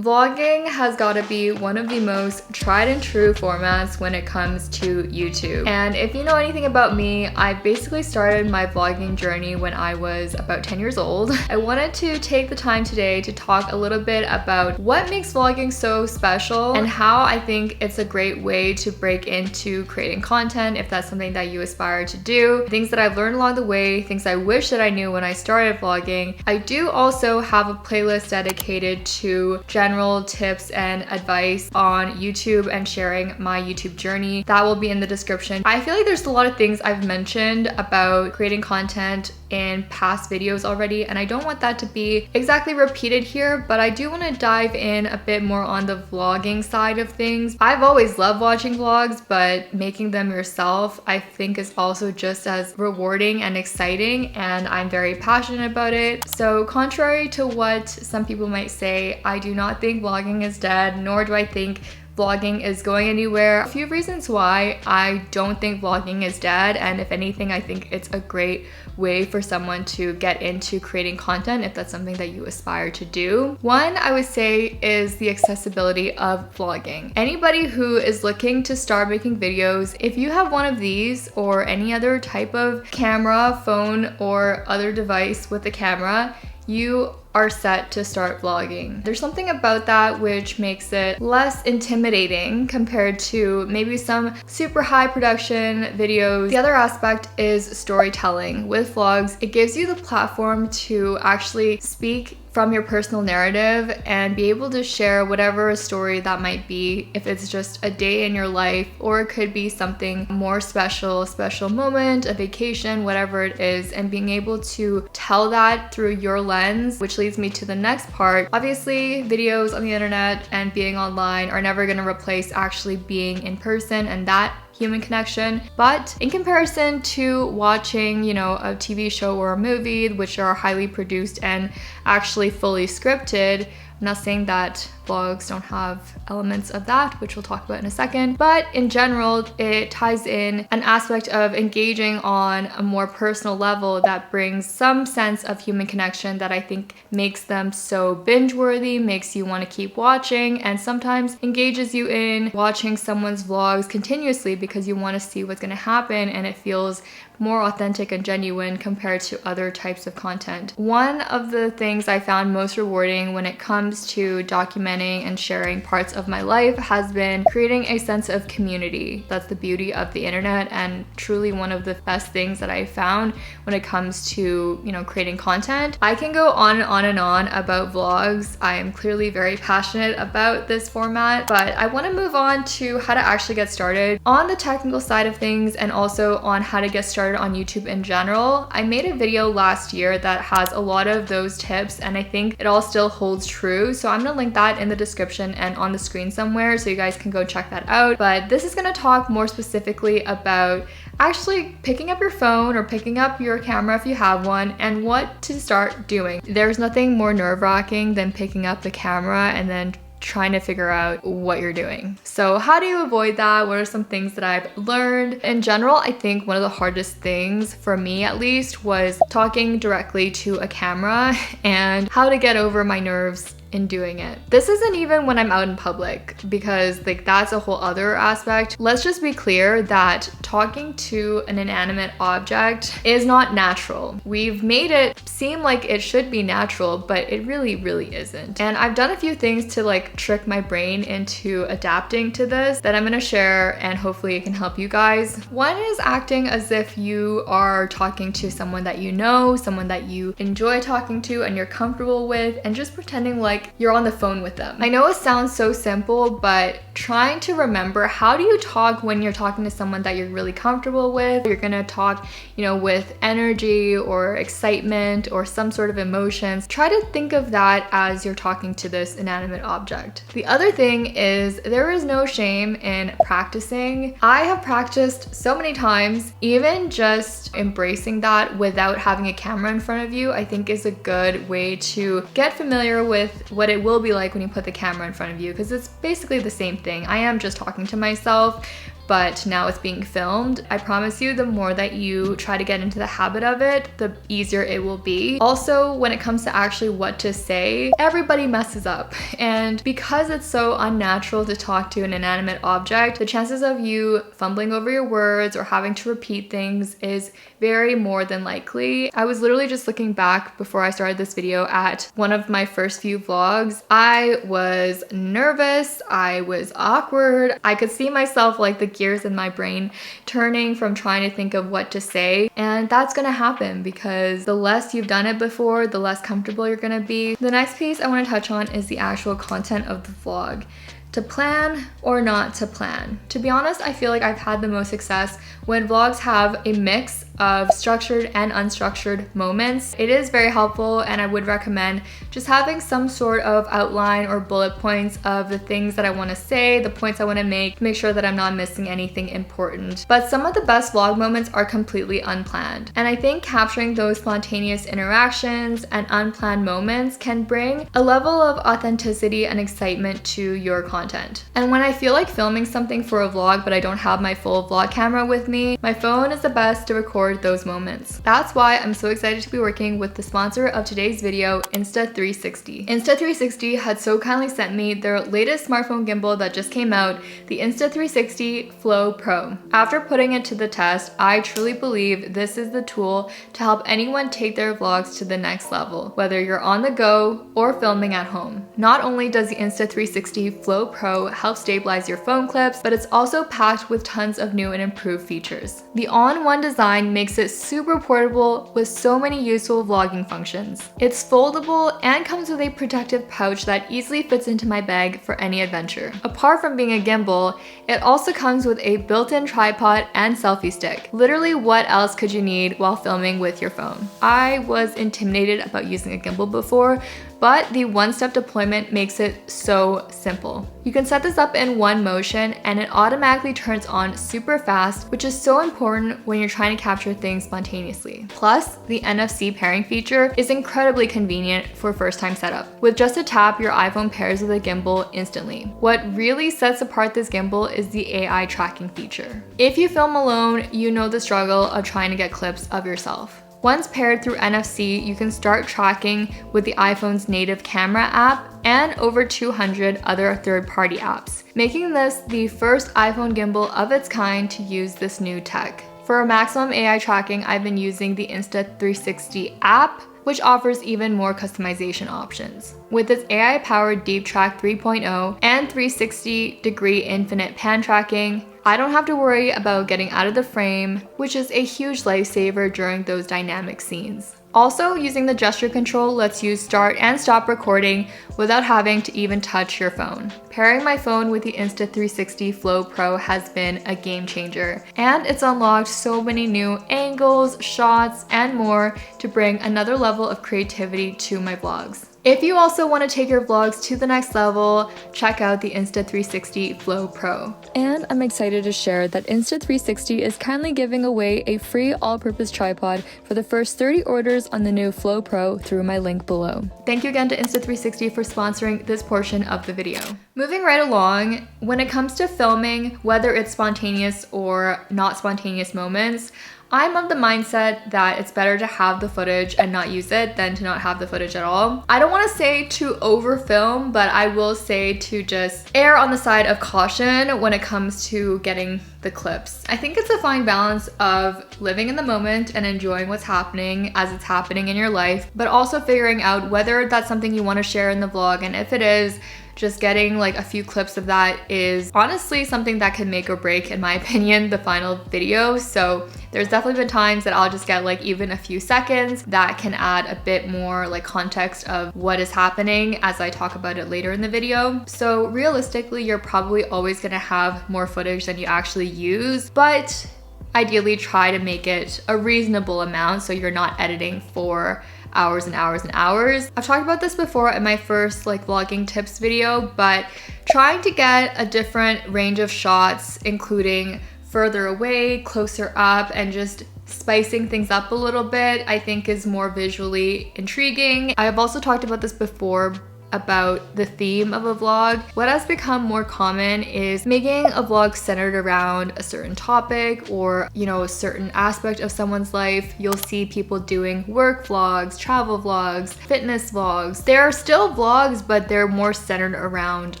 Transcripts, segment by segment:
Vlogging has got to be one of the most tried and true formats when it comes to YouTube. And if you know anything about me, I basically started my vlogging journey when I was about 10 years old. I wanted to take the time today to talk a little bit about what makes vlogging so special and how I think it's a great way to break into creating content if that's something that you aspire to do. Things that I've learned along the way, things I wish that I knew when I started vlogging. I do also have a playlist dedicated to general tips and advice on YouTube and sharing my YouTube journey. That will be in the description. I feel like there's a lot of things I've mentioned about creating content in past videos already, and I don't want that to be exactly repeated here, but I do want to dive in a bit more on the vlogging side of things. I've always loved watching vlogs, but making them yourself I think is also just as rewarding and exciting, and I'm very passionate about it. So contrary to what some people might say, I do not think vlogging is dead, nor do I think vlogging is going anywhere. A few reasons why I don't think vlogging is dead, and if anything, I think it's a great way for someone to get into creating content if that's something that you aspire to do. One, I would say, is the accessibility of vlogging. Anybody who is looking to start making videos, if you have one of these or any other type of camera, phone, or other device with a camera, you are set to start vlogging. There's something about that which makes it less intimidating compared to maybe some super high production videos. The other aspect is storytelling. With vlogs, it gives you the platform to actually speak from your personal narrative and be able to share whatever story that might be, if it's just a day in your life, or it could be something more special, a special moment, a vacation, whatever it is, and being able to tell that through your lens, which leads me to the next part. Obviously, videos on the internet and being online are never gonna replace actually being in person and that human connection, but in comparison to watching, a TV show or a movie, which are highly produced and actually fully scripted, I'm not saying that vlogs don't have elements of that, which we'll talk about in a second, but in general, it ties in an aspect of engaging on a more personal level that brings some sense of human connection that I think makes them so binge-worthy, makes you want to keep watching, and sometimes engages you in watching someone's vlogs continuously because you want to see what's going to happen, and it feels more authentic and genuine compared to other types of content. One of the things I found most rewarding when it comes to documenting and sharing parts of my life has been creating a sense of community. That's the beauty of the internet, and truly one of the best things that I found when it comes to, creating content. I can go on and on and on about vlogs. I am clearly very passionate about this format, but I want to move on to how to actually get started on the technical side of things and also on how to get started on YouTube in general. I made a video last year that has a lot of those tips, and I think it all still holds true. So I'm gonna link that in the description and on the screen somewhere so you guys can go check that out. But this is gonna talk more specifically about actually picking up your phone or picking up your camera if you have one and what to start doing. There's nothing more nerve-wracking than picking up the camera and then trying to figure out what you're doing. So how do you avoid that? What are some things that I've learned? In general, I think one of the hardest things for me at least was talking directly to a camera and how to get over my nerves in doing it. This isn't even when I'm out in public, because that's a whole other aspect. Let's just be clear that talking to an inanimate object is not natural. We've made it seem like it should be natural, but it really isn't. And I've done a few things to trick my brain into adapting to this that I'm gonna share, and hopefully it can help you guys. One is acting as if you are talking to someone that you know, someone that you enjoy talking to and you're comfortable with, and just pretending like you're on the phone with them. I know it sounds so simple, but trying to remember, how do you talk when you're talking to someone that you're really comfortable with? You're gonna talk, with energy or excitement or some sort of emotions. Try to think of that as you're talking to this inanimate object. The other thing is, there is no shame in practicing. I have practiced so many times. Even just embracing that without having a camera in front of you, I think is a good way to get familiar with what it will be like when you put the camera in front of you, because it's basically the same thing. I am just talking to myself, but now it's being filmed. I promise you, the more that you try to get into the habit of it, the easier it will be. Also, when it comes to actually what to say, everybody messes up. And because it's so unnatural to talk to an inanimate object, the chances of you fumbling over your words or having to repeat things is very more than likely. I was literally just looking back before I started this video at one of my first few vlogs. I was nervous, I was awkward. I could see myself, like, the gears in my brain turning from trying to think of what to say. And that's gonna happen because the less you've done it before, the less comfortable you're gonna be. The next piece I wanna touch on is the actual content of the vlog. To plan or not to plan. To be honest, I feel like I've had the most success when vlogs have a mix of structured and unstructured moments. It is very helpful, and I would recommend just having some sort of outline or bullet points of the things that I want to say, the points I want to make sure that I'm not missing anything important. But some of the best vlog moments are completely unplanned. And I think capturing those spontaneous interactions and unplanned moments can bring a level of authenticity and excitement to your content. And when I feel like filming something for a vlog but I don't have my full vlog camera with me, my phone is the best to record those moments. That's why I'm so excited to be working with the sponsor of today's video, Insta360. Insta360 had so kindly sent me their latest smartphone gimbal that just came out, the Insta360 Flow Pro. After putting it to the test, I truly believe this is the tool to help anyone take their vlogs to the next level, whether you're on the go or filming at home. Not only does the Insta360 Flow Pro help stabilize your phone clips, but it's also packed with tons of new and improved features. The all-in-one design makes it super portable with so many useful vlogging functions. It's foldable and comes with a protective pouch that easily fits into my bag for any adventure. Apart from being a gimbal, it also comes with a built-in tripod and selfie stick. Literally, what else could you need while filming with your phone? I was intimidated about using a gimbal before, but the one-step deployment makes it so simple. You can set this up in one motion and it automatically turns on super fast, which is so important when you're trying to capture things spontaneously. Plus, the NFC pairing feature is incredibly convenient for first-time setup. With just a tap, your iPhone pairs with a gimbal instantly. What really sets apart this gimbal is the AI tracking feature. If you film alone, you know the struggle of trying to get clips of yourself. Once paired through NFC, you can start tracking with the iPhone's native camera app and over 200 other third-party apps, making this the first iPhone gimbal of its kind to use this new tech. For maximum AI tracking, I've been using the Insta360 app, which offers even more customization options. With its AI-powered Deep Track 3.0 and 360-degree infinite pan tracking, I don't have to worry about getting out of the frame, which is a huge lifesaver during those dynamic scenes. Also, using the gesture control lets you start and stop recording without having to even touch your phone. Pairing my phone with the Insta360 Flow Pro has been a game changer, and it's unlocked so many new angles, shots, and more to bring another level of creativity to my vlogs. If you also want to take your vlogs to the next level, check out the Insta360 Flow Pro. And I'm excited to share that Insta360 is kindly giving away a free all-purpose tripod for the first 30 orders on the new Flow Pro through my link below. Thank you again to Insta360 for sponsoring this portion of the video. Moving right along, when it comes to filming, whether it's spontaneous or not spontaneous moments, I'm of the mindset that it's better to have the footage and not use it than to not have the footage at all. I don't want to say to overfilm, but I will say to just err on the side of caution when it comes to getting the clips. I think it's a fine balance of living in the moment and enjoying what's happening as it's happening in your life, but also figuring out whether that's something you want to share in the vlog, and if it is, just getting like a few clips of that is honestly something that can make or break, in my opinion, the final video. So there's definitely been times that I'll just get like even a few seconds that can add a bit more like context of what is happening as I talk about it later in the video. So realistically, you're probably always gonna have more footage than you actually use, but ideally try to make it a reasonable amount so you're not editing for hours and hours and hours. I've talked about this before in my first like vlogging tips video, but trying to get a different range of shots, including further away, closer up, and just spicing things up a little bit, I think is more visually intriguing. I have also talked about this before, about the theme of a vlog. What has become more common is making a vlog centered around a certain topic or, you know, a certain aspect of someone's life. You'll see people doing work vlogs, travel vlogs, fitness vlogs. There are still vlogs, but they're more centered around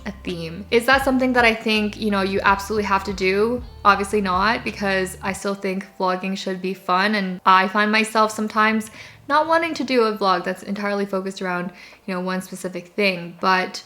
a theme. Is that something that I think, you know, you absolutely have to do? Obviously not, because I still think vlogging should be fun, and I find myself sometimes not wanting to do a vlog that's entirely focused around, you know, one specific thing. But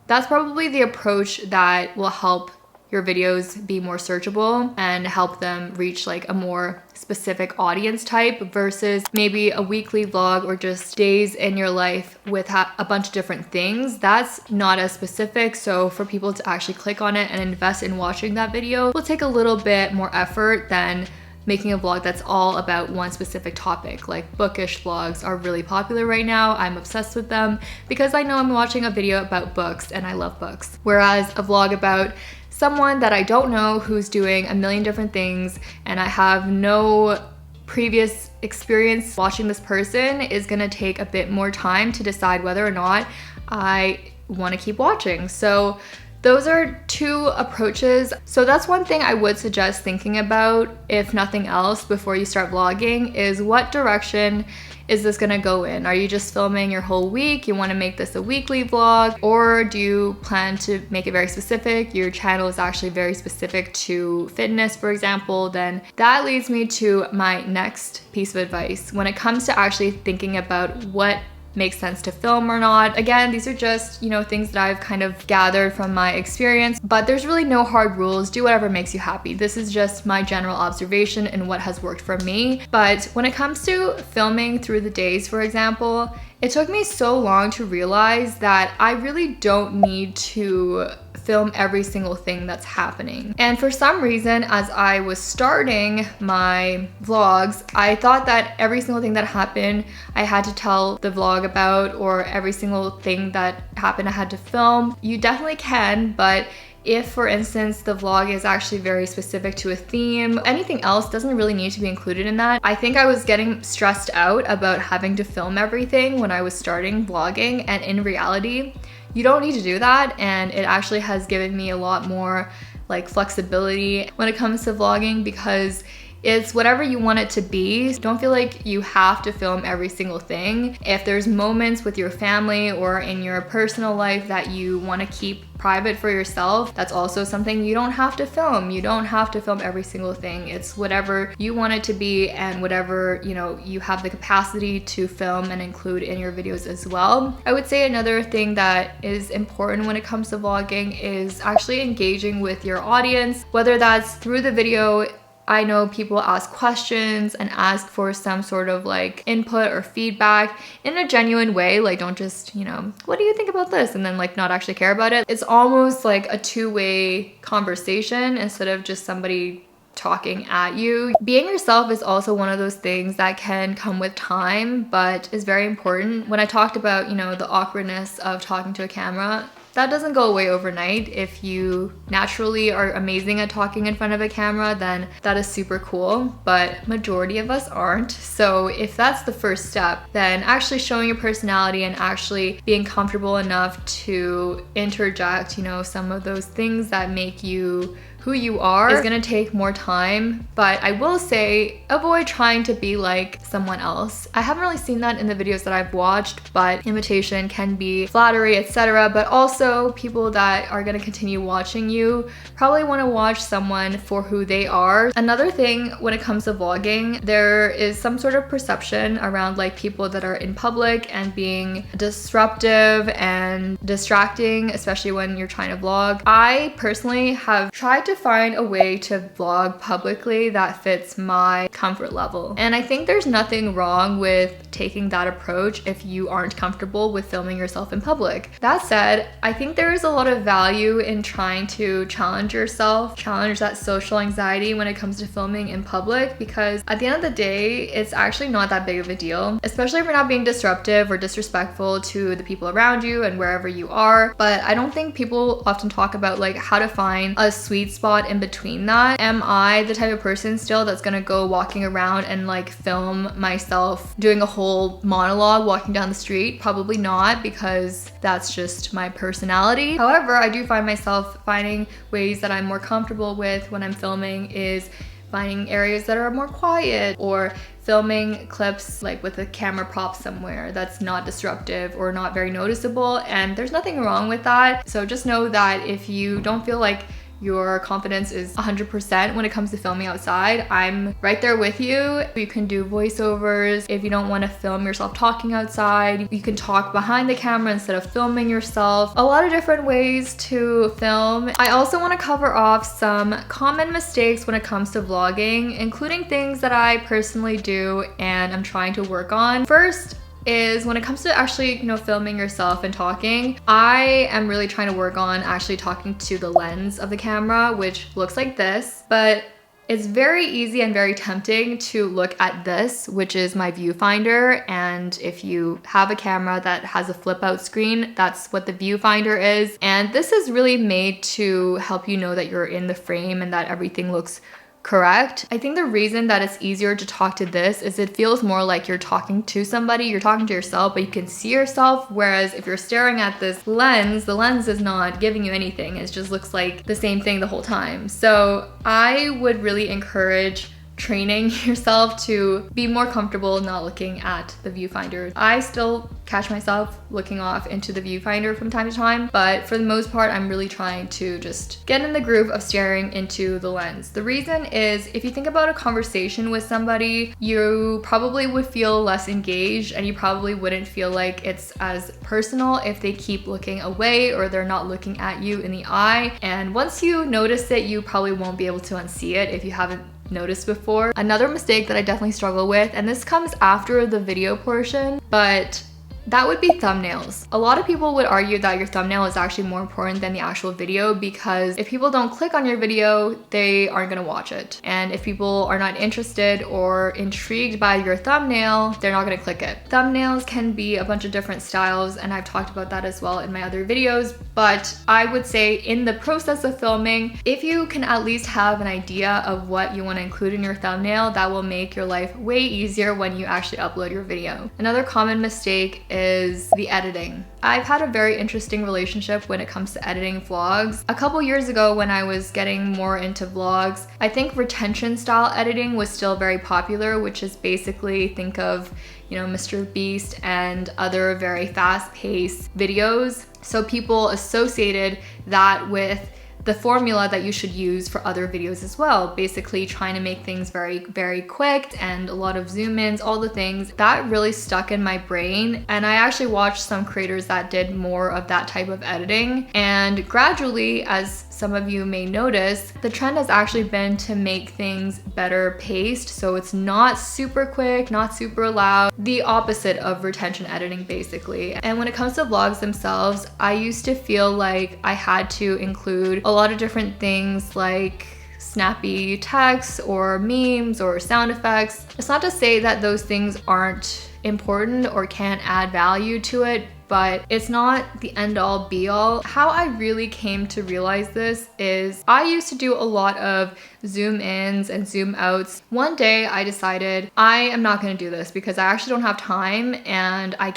that's probably the approach that will help your videos be more searchable and help them reach like a more specific audience type versus maybe a weekly vlog or just days in your life with a bunch of different things. That's not as specific, so for people to actually click on it and invest in watching that video will take a little bit more effort than making a vlog that's all about one specific topic. Like bookish vlogs are really popular right now. I'm obsessed with them because I know I'm watching a video about books and I love books. Whereas a vlog about someone that I don't know who's doing a million different things and I have no previous experience watching this person is gonna take a bit more time to decide whether or not I wanna keep watching. So those are two approaches. So that's one thing I would suggest thinking about, if nothing else, before you start vlogging, is what direction is this gonna go in? Are you just filming your whole week? You wanna make this a weekly vlog? Or do you plan to make it very specific? Your channel is actually very specific to fitness, for example. Then that leads me to my next piece of advice. When it comes to actually thinking about what makes sense to film or not. Again, these are just, you know, things that I've kind of gathered from my experience, but there's really no hard rules. Do whatever makes you happy. This is just my general observation and what has worked for me. But when it comes to filming through the days, for example, it took me so long to realize that I really don't need to film every single thing that's happening. And for some reason, as I was starting my vlogs, I thought that every single thing that happened, I had to tell the vlog about, or every single thing that happened, I had to film. You definitely can, but if, for instance, the vlog is actually very specific to a theme, anything else doesn't really need to be included in that. I think I was getting stressed out about having to film everything when I was starting vlogging, and in reality, you don't need to do that, and it actually has given me a lot more like flexibility when it comes to vlogging, because it's whatever you want it to be. Don't feel like you have to film every single thing. If there's moments with your family or in your personal life that you want to keep private for yourself, that's also something you don't have to film. You don't have to film every single thing. It's whatever you want it to be and whatever, you know, you have the capacity to film and include in your videos as well. I would say another thing that is important when it comes to vlogging is actually engaging with your audience, whether that's through the video. I know people ask questions and ask for some sort of like input or feedback in a genuine way. Like, don't just, you know, what do you think about this? And then like not actually care about it. It's almost like a two-way conversation instead of just somebody talking at you. Being yourself is also one of those things that can come with time, but is very important. When I talked about, you know, the awkwardness of talking to a camera, that doesn't go away overnight. If you naturally are amazing at talking in front of a camera, then that is super cool, but majority of us aren't. So if that's the first step, then actually showing your personality and actually being comfortable enough to interject, you know, some of those things that make you who you are is gonna take more time. But I will say, avoid trying to be like someone else. I haven't really seen that in the videos that I've watched, but imitation can be flattery, etc. But also people that are gonna continue watching you probably wanna watch someone for who they are. Another thing when it comes to vlogging, there is some sort of perception around like people that are in public and being disruptive and distracting, especially when you're trying to vlog. I personally have tried to find a way to vlog publicly that fits my comfort level. And I think there's nothing wrong with taking that approach if you aren't comfortable with filming yourself in public. That said, I think there is a lot of value in trying to challenge yourself, challenge that social anxiety when it comes to filming in public, because at the end of the day, it's actually not that big of a deal, especially if you're not being disruptive or disrespectful to the people around you and wherever you are. But I don't think people often talk about like how to find a sweet spot in between that. Am I the type of person still that's gonna go walking around and like film myself doing a whole monologue walking down the street? Probably not, because that's just my personality. However, I do find myself finding ways that I'm more comfortable with when I'm filming is finding areas that are more quiet, or filming clips like with a camera prop somewhere that's not disruptive or not very noticeable, and there's nothing wrong with that. So just know that if you don't feel like your confidence is 100% when it comes to filming outside, I'm right there with you. You can do voiceovers. If you don't want to film yourself talking outside, you can talk behind the camera instead of filming yourself. A lot of different ways to film. I also want to cover off some common mistakes when it comes to vlogging, including things that I personally do and I'm trying to work on. First is when it comes to actually, filming yourself and talking, I am really trying to work on actually talking to the lens of the camera, which looks like this, but it's very easy and very tempting to look at this, which is my viewfinder. And if you have a camera that has a flip out screen, that's what the viewfinder is. And this is really made to help you know that you're in the frame and that everything looks correct. I think the reason that it's easier to talk to this is it feels more like you're talking to somebody, you're talking to yourself, but you can see yourself. Whereas if you're staring at this lens, the lens is not giving you anything. It just looks like the same thing the whole time. So I would really encourage training yourself to be more comfortable not looking at the viewfinder. I still catch myself looking off into the viewfinder from time to time, but for the most part, I'm really trying to just get in the groove of staring into the lens. The reason is, if you think about a conversation with somebody, you probably would feel less engaged and you probably wouldn't feel like it's as personal if they keep looking away or they're not looking at you in the eye. And once you notice it, you probably won't be able to unsee it if you haven't noticed before. Another mistake that I definitely struggle with, and this comes after the video portion, but that would be thumbnails. A lot of people would argue that your thumbnail is actually more important than the actual video, because if people don't click on your video, they aren't gonna watch it. And if people are not interested or intrigued by your thumbnail, they're not gonna click it. Thumbnails can be a bunch of different styles, and I've talked about that as well in my other videos, but I would say in the process of filming, if you can at least have an idea of what you wanna include in your thumbnail, that will make your life way easier when you actually upload your video. Another common mistake is the editing. I've had a very interesting relationship when it comes to editing vlogs. A couple years ago, when I was getting more into vlogs, I think retention style editing was still very popular, which is basically, think of, Mr. Beast and other very fast-paced videos. So people associated that with the formula that you should use for other videos as well. Basically trying to make things very, very quick and a lot of zoom ins, all the things. That really stuck in my brain. And I actually watched some creators that did more of that type of editing. And gradually, as some of you may notice, the trend has actually been to make things better paced. So it's not super quick, not super loud, the opposite of retention editing basically. And when it comes to vlogs themselves, I used to feel like I had to include a lot of different things like snappy text or memes or sound effects. It's not to say that those things aren't important or can't add value to it, but it's not the end all be all. How I really came to realize this is I used to do a lot of zoom ins and zoom outs. One day I decided I am not gonna do this because I actually don't have time and I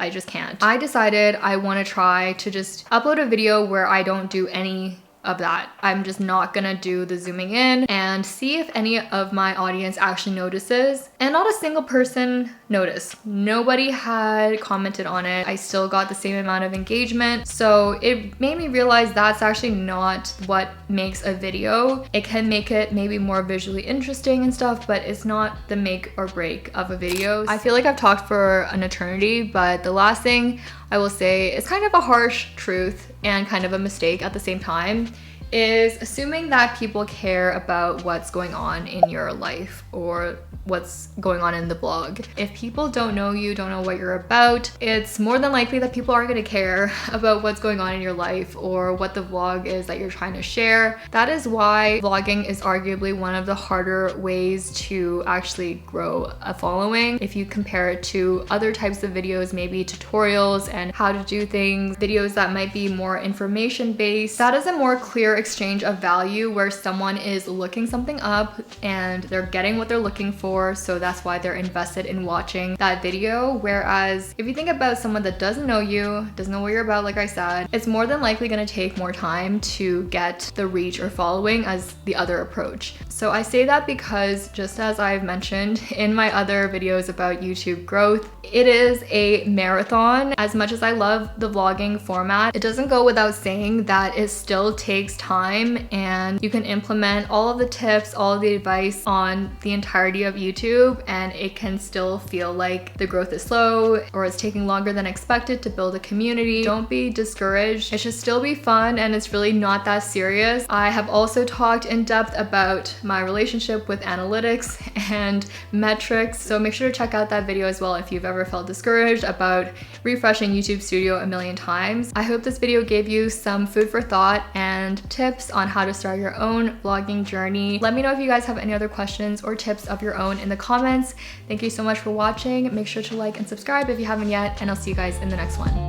just can't. I decided I wanna try to just upload a video where I don't do any of that. I'm just not gonna do the zooming in and see if any of my audience actually notices. And not a single person noticed. Nobody had commented on it. I still got the same amount of engagement. So it made me realize that's actually not what makes a video. It can make it maybe more visually interesting and stuff, but it's not the make or break of a video. I feel like I've talked for an eternity, but the last thing I will say is kind of a harsh truth and kind of a mistake at the same time, is assuming that people care about what's going on in your life or what's going on in the vlog. If people don't know you, don't know what you're about, it's more than likely that people aren't gonna care about what's going on in your life or what the vlog is that you're trying to share. That is why vlogging is arguably one of the harder ways to actually grow a following. If you compare it to other types of videos, maybe tutorials and how to do things, videos that might be more information based, that is a more clear exchange of value where someone is looking something up and they're getting what they're looking for, so that's why they're invested in watching that video. Whereas if you think about someone that doesn't know you, doesn't know what you're about, like I said, it's more than likely gonna take more time to get the reach or following as the other approach. So I say that because, just as I've mentioned in my other videos about YouTube growth, it is a marathon. As much as I love the vlogging format, it doesn't go without saying that it still takes time, and you can implement all of the tips, all of the advice on the entirety of YouTube, and it can still feel like the growth is slow or it's taking longer than expected to build a community. Don't be discouraged. It should still be fun, and it's really not that serious. I have also talked in depth about my relationship with analytics and metrics, so make sure to check out that video as well if you've ever felt discouraged about refreshing YouTube Studio a million times. I hope this video gave you some food for thought and tips on how to start your own vlogging journey. Let me know if you guys have any other questions or tips of your own in the comments. Thank you so much for watching. Make sure to like and subscribe if you haven't yet, and I'll see you guys in the next one.